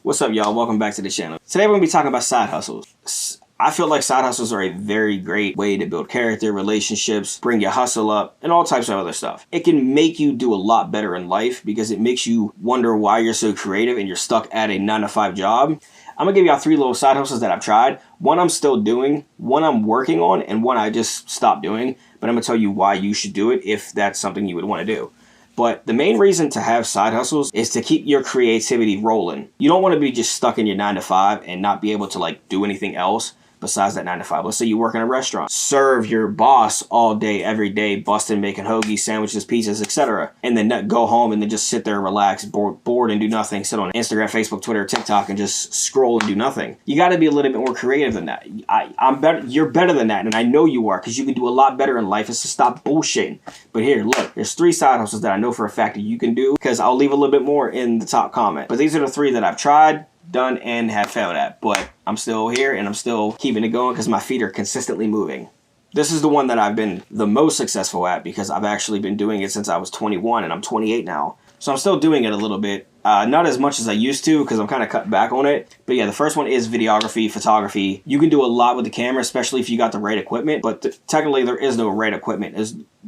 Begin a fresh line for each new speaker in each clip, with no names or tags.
What's up, y'all? Welcome back to the channel. Today we're going to be talking about side hustles. I feel like side hustles are a very great way to build character, relationships, bring your hustle up, and all types of other stuff. It can make you do a lot better in life because it makes you wonder why you're so creative and you're stuck at a 9-to-5 job. I'm going to give y'all 3 little side hustles that I've tried. One I'm still doing, one I'm working on, and one I just stopped doing. But I'm going to tell you why you should do it if that's something you would want to do. But the main reason to have side hustles is to keep your creativity rolling. You don't want to be just stuck in your 9-to-5 and not be able to do anything else besides that 9-to-5. Let's say you work in a restaurant. Serve your boss all day, every day, busting, making hoagies, sandwiches, pizzas, etc. And then go home and then just sit there, relax, bored and do nothing. Sit on Instagram, Facebook, Twitter, TikTok and just scroll and do nothing. You got to be a little bit more creative than that. I'm better. You're better than that, and I know you are, because you can do a lot better in life. Is to stop bullshitting. But here, look, there's 3 side hustles that I know for a fact that you can do, because I'll leave a little bit more in the top comment. But these are the 3 that I've tried, done, and have failed at. But I'm still here and I'm still keeping it going because my feet are consistently moving. This is the one that I've been the most successful at because I've actually been doing it since I was 21 and I'm 28 now. So I'm still doing it a little bit. Not as much as I used to because I'm kind of cut back on it. But yeah, the first one is videography, photography. You can do a lot with the camera, especially if you got the right equipment. But technically, there is no right equipment.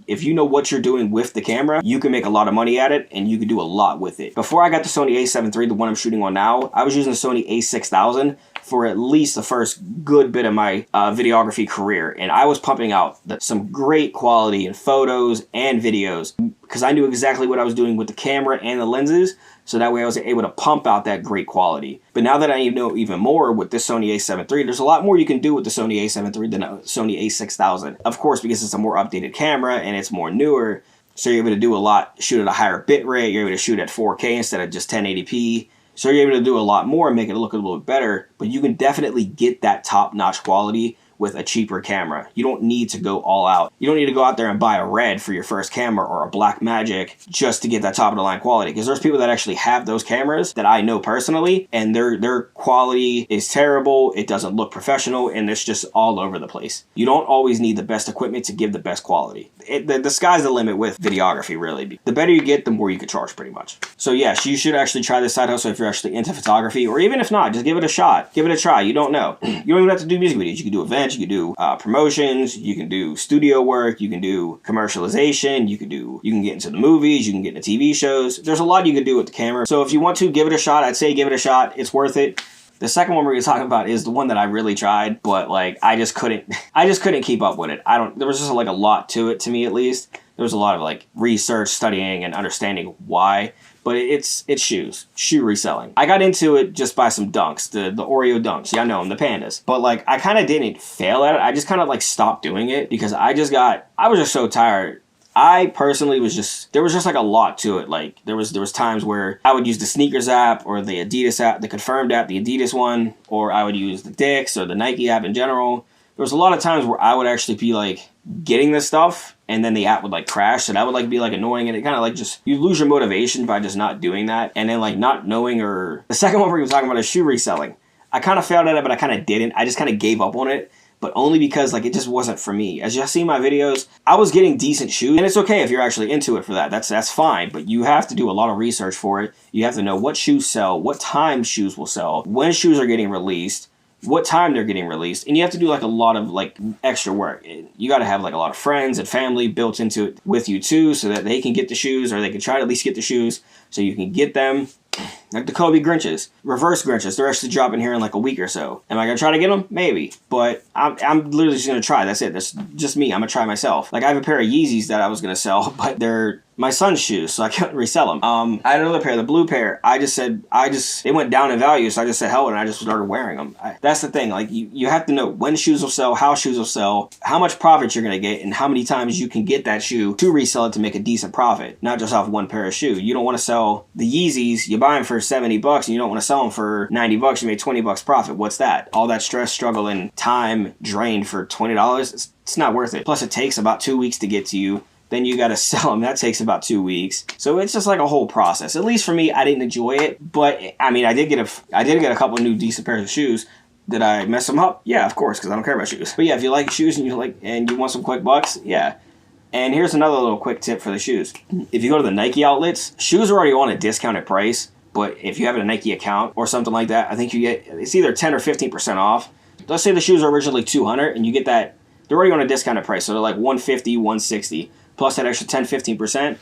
If you know what you're doing with the camera, you can make a lot of money at it and you can do a lot with it. Before I got the Sony a7 III, the one I'm shooting on now, I was using the Sony a6000 for at least the first good bit of my videography career. And I was pumping out some great quality in photos and videos because I knew exactly what I was doing with the camera and the lenses. So that way I was able to pump out that great quality. But now that I know even more with this Sony a7 III, there's a lot more you can do with the Sony a7 III than a Sony a6000. Of course, because it's a more updated camera and it's more newer. So you're able to do a lot, shoot at a higher bit rate. You're able to shoot at 4K instead of just 1080p. So you're able to do a lot more and make it look a little bit better. But you can definitely get that top-notch quality with a cheaper camera. You don't need to go all out. You don't need to go out there and buy a Red for your first camera or a Blackmagic just to get that top of the line quality. Because there's people that actually have those cameras that I know personally, and their quality is terrible. It doesn't look professional, and it's just all over the place. You don't always need the best equipment to give the best quality. The sky's the limit with videography, really. The better you get, the more you can charge, pretty much. So yes, you should actually try this side hustle if you're actually into photography, or even if not, just give it a shot. Give it a try. You don't know. You don't even have to do music videos. You can do events. You can do promotions, you can do studio work, you can do commercialization, you can get into the movies, you can get into TV shows. There's a lot you can do with the camera. So if you want to give it a shot, I'd say give it a shot. It's worth it. The second one we're going to talk about is the one that I really tried, but I just couldn't keep up with it. There was just a lot to it, to me at least. There was a lot of research, studying, and understanding why. But it's shoe reselling. I got into it just by some dunks, the Oreo dunks. Yeah, I know them, the pandas. But I kind of didn't fail at it. I just kind of stopped doing it because I was just so tired. I personally there was just a lot to it. There was times where I would use the Sneakers app or the Adidas app, the Confirmed app, the Adidas one, or I would use the Dick's or the Nike app in general. There was a lot of times where I would actually be getting this stuff and then the app would crash, and that would be annoying, and it kind of just, you lose your motivation by just not doing that, and then not knowing. Or the second one we're talking about is shoe reselling. I kind of failed at it, but I kind of didn't. I just kind of gave up on it, but only because it just wasn't for me. As you see my videos, I was getting decent shoes, and it's okay if you're actually into it for that. That's fine, but you have to do a lot of research for it. You have to know what shoes sell, what time shoes will sell, when shoes are getting released, what time they're getting released, and you have to do a lot of extra work. You got to have a lot of friends and family built into it with you too, so that they can get the shoes, or they can try to at least get the shoes so you can get them. Like the Kobe Grinches, reverse Grinches, they're actually dropping here in a week or so. Am I gonna try to get them? Maybe, but I'm literally just gonna try. That's it. That's just me. I'm gonna try myself. I have a pair of Yeezys that I was gonna sell, but they're my son's shoes, so I couldn't resell them. I had another pair, the blue pair. It went down in value, so I just said hell, and I just started wearing them. That's the thing. You have to know when shoes will sell, how shoes will sell, how much profit you're gonna get, and how many times you can get that shoe to resell it to make a decent profit, not just off one pair of shoe. You don't want to sell the Yeezys. You buy them for $70 and you don't want to sell them for $90. You made $20 profit. What's that? All that stress, struggle, and time drained for $20. It's not worth it. Plus, it takes about 2 weeks to get to you. Then you got to sell them. That takes about 2 weeks. So it's just a whole process. At least for me, I didn't enjoy it. But I mean, I did get a couple of new decent pairs of shoes. Did I mess them up? Yeah, of course, because I don't care about shoes. But yeah, if you like shoes and you want some quick bucks, yeah. And here's another little quick tip for the shoes. If you go to the Nike outlets, shoes are already on a discounted price. But if you have a Nike account or something like that, I think you get, it's either 10 or 15% off. Let's say the shoes are originally $200 and you get that, they're already on a discounted price. So they're like $150, $160 plus that extra 10, 15%.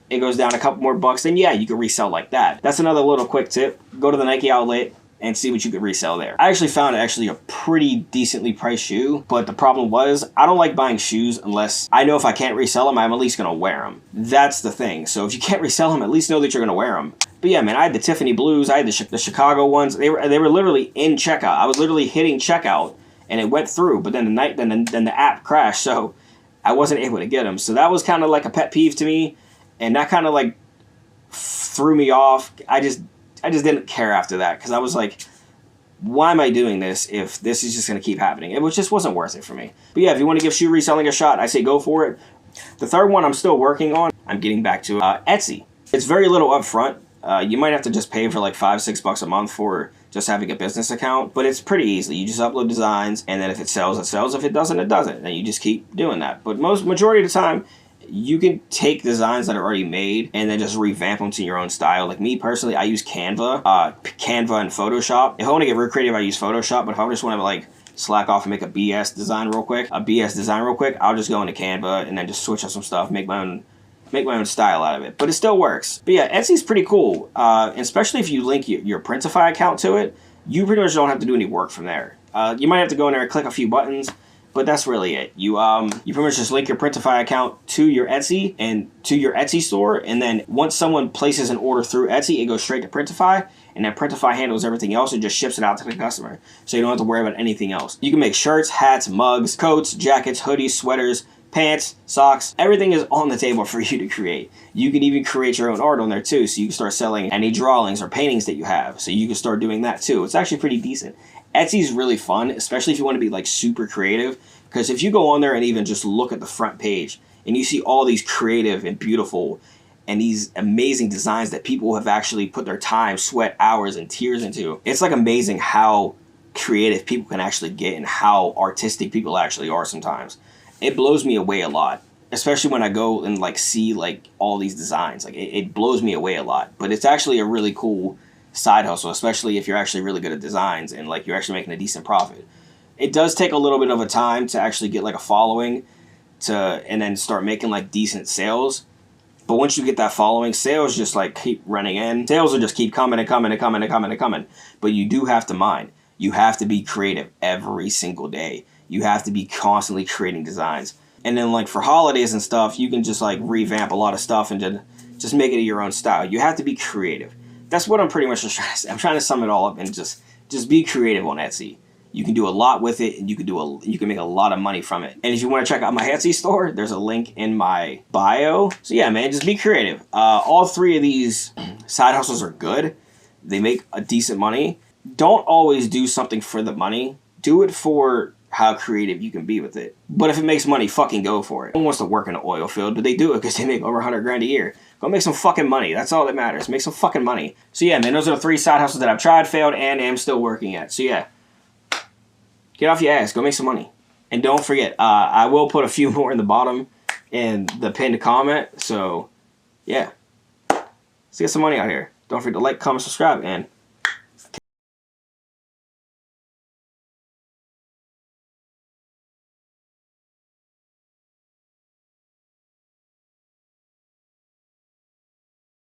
It goes down a couple more bucks. Then yeah, you can resell like that. That's another little quick tip. Go to the Nike outlet and see what you could resell there. I actually found a pretty decently priced shoe, but the problem was I don't like buying shoes unless I know if I can't resell them, I'm at least gonna wear them. That's the thing. So if you can't resell them, at least know that you're gonna wear them. But yeah, man, I had the Tiffany Blues, I had the Chicago ones. They were literally in checkout. I was literally hitting checkout and it went through, but then the app crashed, so I wasn't able to get them. So that was kind of like a pet peeve to me, and that kind of like threw me off. I just didn't care after that because I was like, why am I doing this if this is just going to keep happening? It just wasn't worth it for me. But yeah, if you want to give shoe reselling a shot, I say go for it. The third one I'm still working on, I'm getting back to Etsy. It's very little upfront. You might have to just pay for like $5-6 a month for just having a business account, but it's pretty easy. You just upload designs, and then if it sells, it sells. If it doesn't, it doesn't. And you just keep doing that. But majority of the time, you can take designs that are already made and then just revamp them to your own style. Like me personally, I use Canva and Photoshop. If I want to get real creative, I use Photoshop. But if I just want to like slack off and make a BS design real quick, I'll just go into Canva and then just switch up some stuff, make my own style out of it. But it still works. But yeah, Etsy's pretty cool, especially if you link your Printify account to it. You pretty much don't have to do any work from there. You might have to go in there and click a few buttons, but that's really it. You pretty much just link your Printify account to your Etsy and to your Etsy store, and then once someone places an order through Etsy, it goes straight to Printify, and then Printify handles everything else and just ships it out to the customer. So you don't have to worry about anything else. You can make shirts, hats, mugs, coats, jackets, hoodies, sweaters, pants, socks, everything is on the table for you to create. You can even create your own art on there too, so you can start selling any drawings or paintings that you have. So you can start doing that too. It's actually pretty decent. Etsy's really fun, especially if you want to be like super creative, because if you go on there and even just look at the front page and you see all these creative and beautiful and these amazing designs that people have actually put their time, sweat, hours, and tears into, it's like amazing how creative people can actually get and how artistic people actually are sometimes. It blows me away a lot, especially when I go and like see like all these designs. Like it blows me away a lot, but it's actually a really cool side hustle, especially if you're actually really good at designs and like you're actually making a decent profit. It does take a little bit of a time to actually get like a following and then start making like decent sales. But once you get that following, sales just like keep running in. Sales will just keep coming and coming and coming and coming and coming. But you do have to mind. You have to be creative every single day. You have to be constantly creating designs. And then like for holidays and stuff, you can just like revamp a lot of stuff and just make it your own style. You have to be creative. That's what I'm pretty much just trying to say. I'm trying to sum it all up and just be creative on Etsy. You can do a lot with it, and you can make a lot of money from it. And if you want to check out my Etsy store, there's a link in my bio. So yeah, man, just be creative. All three of these side hustles are good. They make a decent money. Don't always do something for the money. Do it for how creative you can be with it. But if it makes money, fucking go for it. No one wants to work in the oil field, but they do it because they make over $100,000 a year. Go make some fucking money. That's all that matters. Make some fucking money. So yeah, man, those are the 3 side hustles that I've tried, failed, and am still working at. So yeah, get off your ass. Go make some money. And don't forget, I will put a few more in the bottom in the pinned comment. So yeah, let's get some money out here. Don't forget to like, comment, subscribe, and